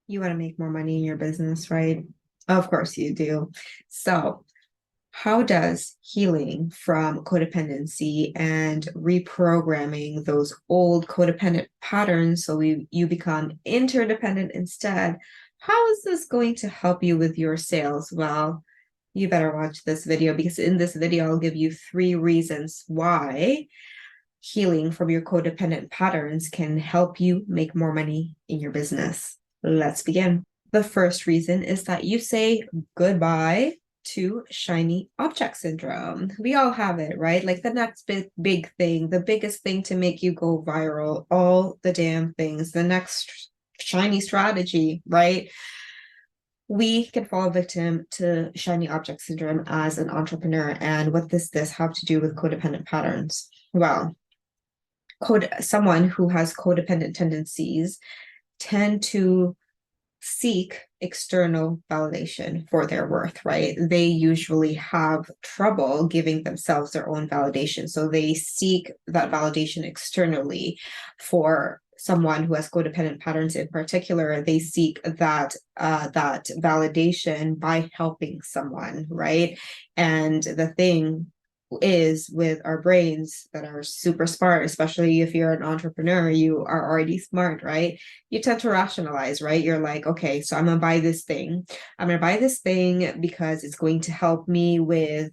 You want to make more money in your business, right? Of course you do. So, how does healing from codependency and reprogramming those old codependent patterns so you become interdependent instead, how is this going to help you with your sales? Well, you better watch this video because in this video, I'll give you 3 reasons why healing from your codependent patterns can help you make more money in your business. Let's begin. The first reason is that you say goodbye to shiny object syndrome. We all have it, right? Like the next big thing, the biggest thing to make you go viral, all the damn things, the next shiny strategy, right? We can fall victim to shiny object syndrome as an entrepreneur. And what does this have to do with codependent patterns? Well, someone who has codependent tendencies tend to seek external validation for their worth, right? They usually have trouble giving themselves their own validation. So they seek that validation externally. For someone who has codependent patterns in particular, they seek that validation by helping someone, right? And the thing is with our brains that are super smart, especially if you're an entrepreneur, you are already smart, right? You tend to rationalize, right? You're like, okay, so I'm gonna buy this thing. I'm gonna buy this thing because it's going to help me with,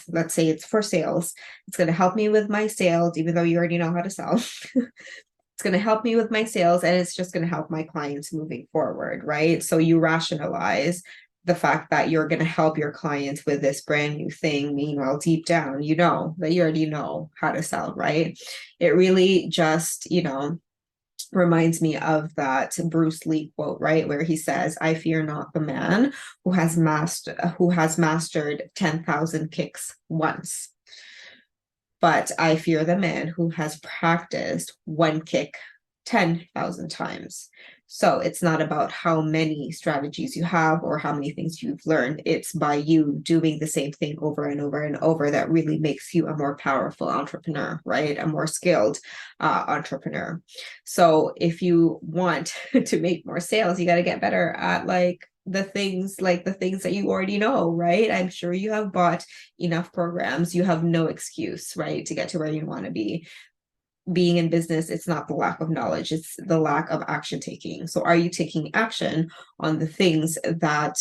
let's say it's for sales. It's gonna help me with my sales, even though you already know how to sell. It's going to help me with my sales and it's just going to help my clients moving forward, right? So you rationalize the fact that you're going to help your clients with this brand new thing. Meanwhile, deep down, you know that you already know how to sell, right? It really just, reminds me of that Bruce Lee quote, right? Where he says, I fear not the man who has mastered 10,000 kicks once, but I fear the man who has practiced one kick 10,000 times. So it's not about how many strategies you have or how many things you've learned. It's by you doing the same thing over and over and over that really makes you a more powerful entrepreneur, right? A more skilled entrepreneur. So if you want to make more sales, you got to get better at the things that you already know, right? I'm sure you have bought enough programs. You have no excuse, right, to get to where you want to be. Being in business, it's not the lack of knowledge, it's the lack of action taking. So are you taking action on the things that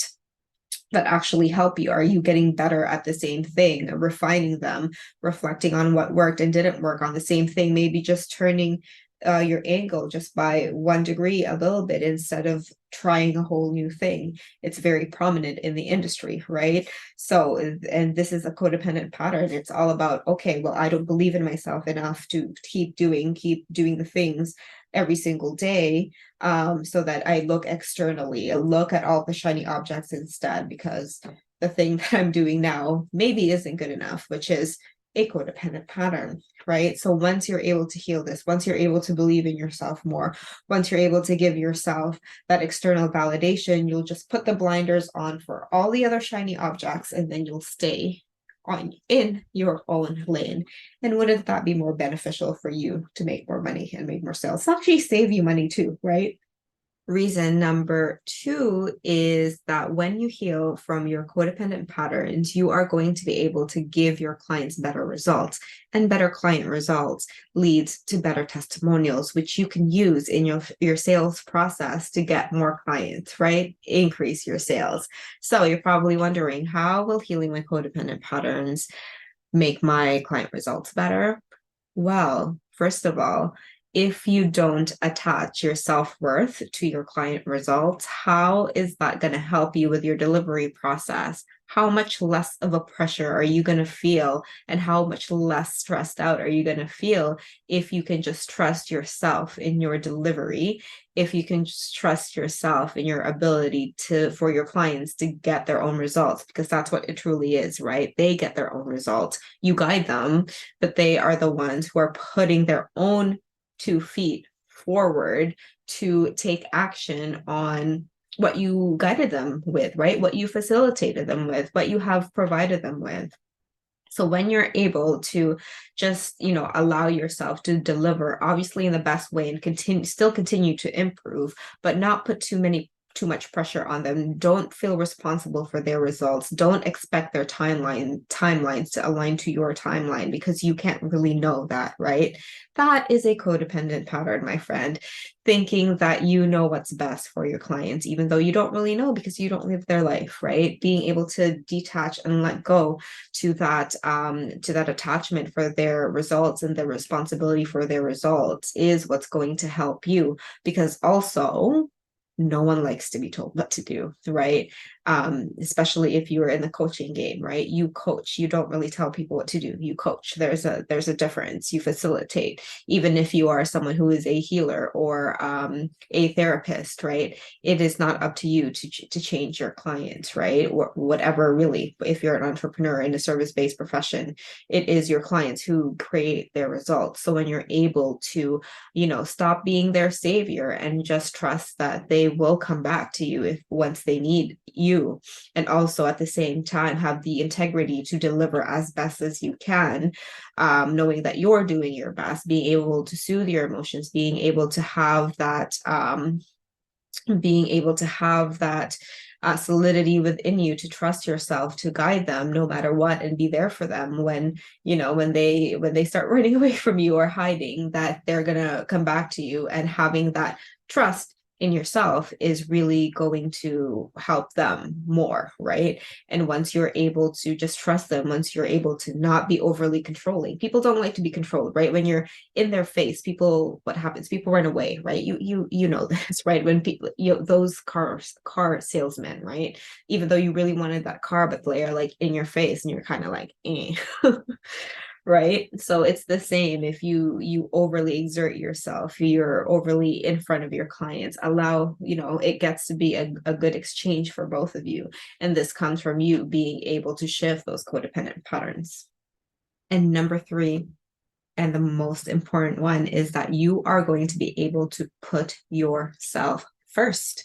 actually help you? Are you getting better at the same thing, refining them, reflecting on what worked and didn't work on the same thing, maybe just turning your angle just by 1 degree a little bit instead of trying a whole new thing? It's very prominent in the industry, right? So, and this is a codependent pattern. It's all about, okay, well, I don't believe in myself enough to keep doing the things every single day, so that I look externally, look at all the shiny objects instead, because the thing that I'm doing now maybe isn't good enough, which is a codependent pattern, right? So once you're able to heal this, once you're able to believe in yourself more, once you're able to give yourself that external validation, you'll just put the blinders on for all the other shiny objects and then you'll stay on in your own lane. And wouldn't that be more beneficial for you to make more money and make more sales? Actually save you money too, right? Reason number 2 is that when you heal from your codependent patterns, you are going to be able to give your clients better results, and better client results leads to better testimonials, which you can use in your sales process to get more clients, right? Increase your sales. So you're probably wondering, how will healing my codependent patterns make my client results better? Well, first of all, if you don't attach your self-worth to your client results, how is that going to help you with your delivery process? How much less of a pressure are you going to feel, and how much less stressed out are you going to feel if you can just trust yourself in your delivery, if you can just trust yourself in your ability for your clients to get their own results, because that's what it truly is, right? They get their own results. You guide them, but they are the ones who are putting their own 2 feet forward to take action on what you guided them with, right? What you facilitated them with, what you have provided them with. So when you're able to just, allow yourself to deliver, obviously in the best way, and continue to improve, but not put too much pressure on them. Don't feel responsible for their results. Don't expect their timelines to align to your timeline, because you can't really know that, right? That is a codependent pattern, my friend. Thinking that you know what's best for your clients, even though you don't really know because you don't live their life, right? Being able to detach and let go to that attachment for their results and the responsibility for their results is what's going to help you, because also no one likes to be told what to do, right? Especially if you are in the coaching game, right? You coach, you don't really tell people what to do. You coach. There's a difference. You facilitate. Even if you are someone who is a healer or a therapist, right? It is not up to you to change your clients, right? Or whatever, really. If you're an entrepreneur in a service-based profession, it is your clients who create their results. So when you're able to, stop being their savior and just trust that they will come back to you if once they need you, and also at the same time have the integrity to deliver as best as you can, knowing that you're doing your best, being able to soothe your emotions, being able to have that solidity within you to trust yourself to guide them no matter what, and be there for them when they start running away from you or hiding, that they're gonna come back to you. And having that trust in yourself is really going to help them more, right? And once you're able to just trust them, once you're able to not be overly controlling, people don't like to be controlled, right? When you're in their face, what happens? People run away, right? You know this, right? When people, those car salesmen, right? Even though you really wanted that car, but they're like in your face and you're kind of like, eh. Right? So it's the same. If you overly exert yourself, you're overly in front of your clients, allow, it gets to be a good exchange for both of you. And this comes from you being able to shift those codependent patterns. And number 3, and the most important one, is that you are going to be able to put yourself first.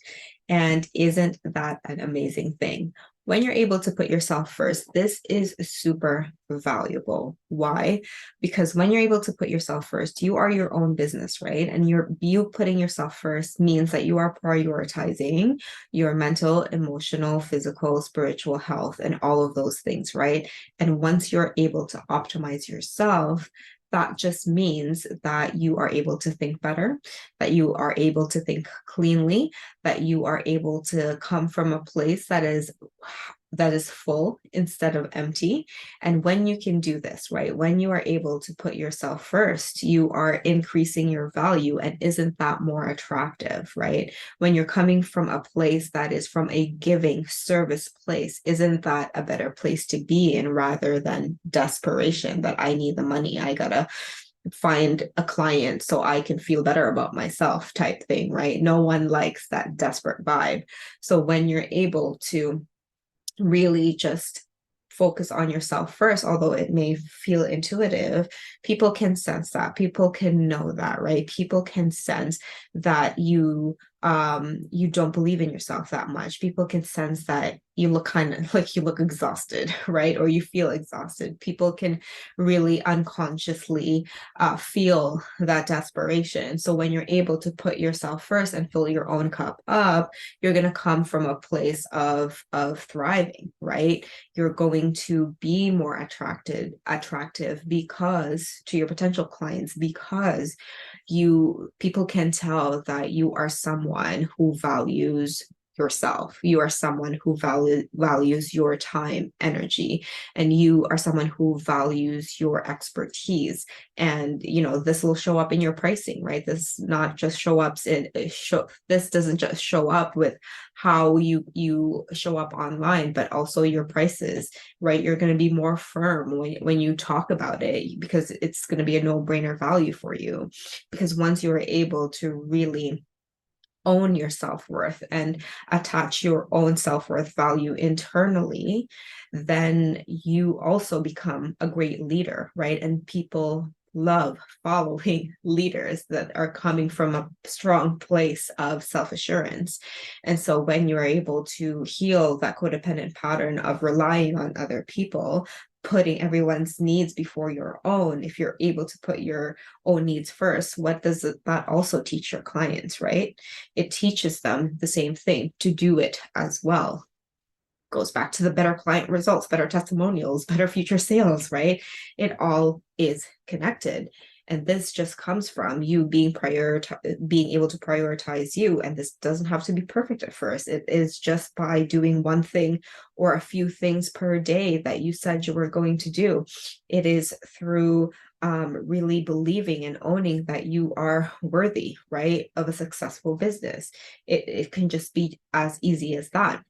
And isn't that an amazing thing? When you're able to put yourself first, this is super valuable. Why? Because when you're able to put yourself first, you are your own business, right? And you putting yourself first means that you are prioritizing your mental, emotional, physical, spiritual health, and all of those things, right? And once you're able to optimize yourself, that just means that you are able to think better, that you are able to think cleanly, that you are able to come from a place that is full instead of empty. And when you can do this, right, when you are able to put yourself first, you are increasing your value. And isn't that more attractive, right? When you're coming from a place that is from a giving service place, isn't that a better place to be in, rather than desperation that I need the money, I gotta find a client so I can feel better about myself type thing, right? No one likes that desperate vibe. So when you're able to really just focus on yourself first, although it may feel intuitive, people can sense that, people can know that, right? People can sense that you don't believe in yourself that much. People can sense that you look kind of like you look exhausted, right? Or you feel exhausted. People can really unconsciously feel that desperation. So when you're able to put yourself first and fill your own cup up, you're going to come from a place of thriving, right? You're going to be more attractive because to your potential clients, because people can tell that you are someone who values yourself. You are someone who values your time, energy, and you are someone who values your expertise. And this will show up in your pricing, right? This not just this doesn't just show up with how you show up online, but also your prices, right? You're going to be more firm when you talk about it, because it's going to be a no-brainer value for you. Because once you're able to really own your self-worth and attach your own self-worth value internally, then you also become a great leader, right? And people love following leaders that are coming from a strong place of self-assurance. And so when you're able to heal that codependent pattern of relying on other people, putting everyone's needs before your own, if you're able to put your own needs first, what does that also teach your clients, right? It teaches them the same thing, to do it as well. Goes back to the better client results, better testimonials, better future sales, right? It all is connected. And this just comes from you being able to prioritize you. And this doesn't have to be perfect at first. It is just by doing one thing or a few things per day that you said you were going to do. It is through really believing and owning that you are worthy, right, of a successful business. It can just be as easy as that.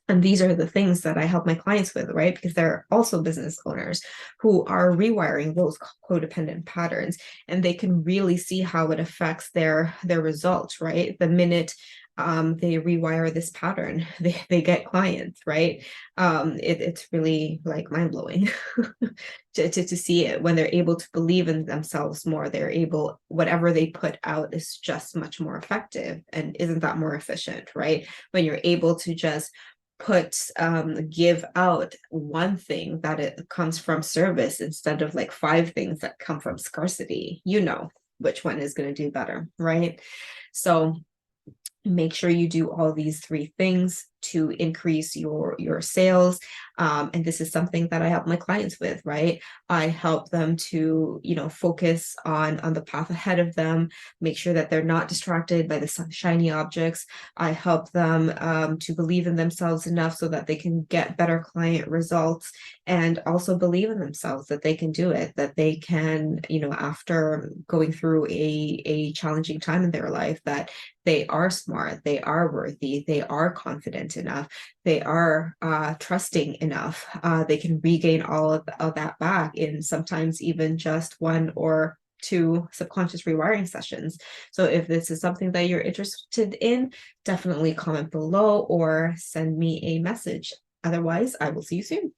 And these are the things that I help my clients with, right? Because they're also business owners who are rewiring those codependent patterns, and they can really see how it affects their results, right? The minute they rewire this pattern, they get clients, right? It's really like mind blowing to see it when they're able to believe in themselves more. They're able, whatever they put out is just much more effective. And isn't that more efficient, right? When you're able to just give out one thing that it comes from service instead of like five things that come from scarcity, you know which one is going to do better, right? So make sure you do all these three things to increase your sales. And this is something that I help my clients with, right? I help them to, focus on the path ahead of them, make sure that they're not distracted by the shiny objects. I help them to believe in themselves enough so that they can get better client results, and also believe in themselves that they can do it, that they can, after going through a challenging time in their life, that they are smart, they are worthy, they are confident enough, they are trusting enough. They can regain all of that back in sometimes even just one or two subconscious rewiring sessions. So if this is something that you're interested in, definitely comment below or send me a message. Otherwise, I will see you soon.